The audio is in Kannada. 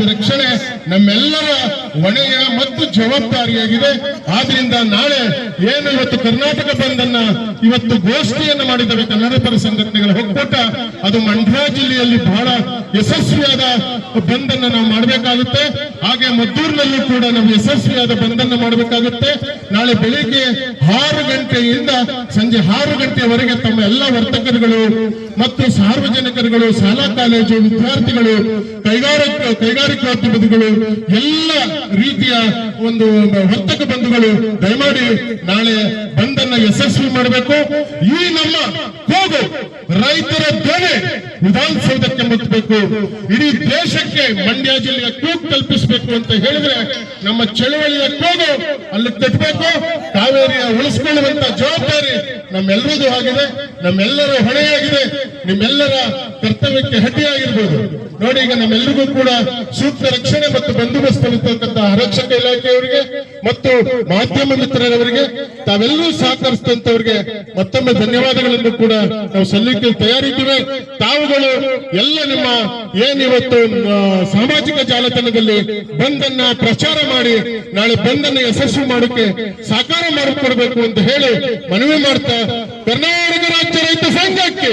ರಕ್ಷಣೆ ನಮ್ಮೆಲ್ಲರ ಹೊಣೆಯ ಮತ್ತು ಜವಾಬ್ದಾರಿಯಾಗಿದೆ. ಆದ್ರಿಂದ ನಾಳೆ ಏನು ಇವತ್ತು ಕರ್ನಾಟಕ ಬಂದನ್ನ ಇವತ್ತು ಗೋಷ್ಠಿಯನ್ನು ಮಾಡಿದ್ದೇವೆ ಕನ್ನಡ ಪರ ಸಂಘಟನೆಗಳ ಒಕ್ಕೂಟ, ಅದು ಮಂಡ್ಯ ಜಿಲ್ಲೆಯಲ್ಲಿ ಬಹಳ ಯಶಸ್ವಿಯಾದ ಬಂದನ್ನ ನಾವು ಮಾಡಬೇಕಾಗುತ್ತೆ. ಹಾಗೆ ಮದ್ದೂರಿನಲ್ಲೂ ಕೂಡ ನಾವು ಯಶಸ್ವಿಯಾದ ಬಂದನ್ನ ಮಾಡಬೇಕಾಗುತ್ತೆ. ನಾಳೆ ಬೆಳಿಗ್ಗೆ 6 ಗಂಟೆಯಿಂದ ಸಂಜೆ 6 ಗಂಟೆಯವರೆಗೆ ತಮ್ಮ ಎಲ್ಲ ವರ್ತಕರುಗಳು ಮತ್ತು ಸಾರ್ವಜನಿಕರುಗಳು, ಶಾಲಾ ಕಾಲೇಜು ವಿದ್ಯಾರ್ಥಿಗಳು, ಕೈಗಾರಿಕೋದ್ಯಮಿಗಳು, ಎಲ್ಲ ರೀತಿಯ ಒಂದು ವರ್ತಕ ಬಂಧುಗಳು ದಯಮಾಡಿ ನಾಳೆ ಬಂದನ್ನ ಯಶಸ್ವಿ ಮಾಡಬೇಕು. ಈ ನಮ್ಮ ಕೂಗು ರೈತರ ಧ್ವನಿ ವಿಧಾನಸೌಧಕ್ಕೆ ಮುಟ್ಟಬೇಕು, ಇಡೀ ದೇಶಕ್ಕೆ ಮಂಡ್ಯ ಜಿಲ್ಲೆಯ ಕೂಗು ಕಲ್ಪಿಸಬೇಕು ಅಂತ ಹೇಳಿದ್ರೆ ನಮ್ಮ ಚಳವಳಿಯ ಕೂಗು ಅಲ್ಲಿ ಕಟ್ಟಬೇಕು. ಕಾವೇರಿಯ ಉಳಿಸಿಕೊಳ್ಳುವಂತ ಜವಾಬ್ದಾರಿ ನಮ್ಮೆಲ್ಲರದು ಆಗಿದೆ, ನಮ್ಮೆಲ್ಲರ ಹೊಣೆಯಾಗಿದೆ, ನಿಮ್ಮೆಲ್ಲರ ಕರ್ತವ್ಯಕ್ಕೆ ಅಡ್ಡಿಯಾಗಿರ್ಬೋದು. ನೋಡಿ, ಈಗ ನಮ್ಮೆಲ್ಲರಿಗೂ ಕೂಡ ಸೂಕ್ತ ರಕ್ಷಣೆ ಮತ್ತು ಬಂದೋಬಸ್ತ್ ಇರತಕ್ಕಂಥ ಆರಕ್ಷಕ ಇಲಾಖೆಯವರಿಗೆ ಮತ್ತು ಮಾಧ್ಯಮ ಮಿತ್ರರವರಿಗೆ, ತಾವೆಲ್ಲರೂ ಸಹಕರಿಸಿದಂತವರಿಗೆ ಮತ್ತೊಮ್ಮೆ ಧನ್ಯವಾದಗಳನ್ನು ಕೂಡ ನಾವು ಸಲ್ಲಿಕೆ ತಯಾರಿದ್ದೇವೆ. ತಾವುಗಳು ಎಲ್ಲ ನಿಮ್ಮ ಏನಿವತ್ತು ಸಾಮಾಜಿಕ ಜಾಲತಾಣದಲ್ಲಿ ಬಂದನ್ನ ಪ್ರಚಾರ ಮಾಡಿ ನಾಳೆ ಬಂದನ್ನ ಯಶಸ್ವಿ ಮಾಡೋಕೆ ಸಾಕಾರ ಮಾಡಿಕೊಡ್ಬೇಕು ಅಂತ ಹೇಳಿ ಮನವಿ ಮಾಡ್ತಾ ಕರ್ನಾಟಕ ರಾಜ್ಯ ರೈತ ಸಂಘಕ್ಕೆ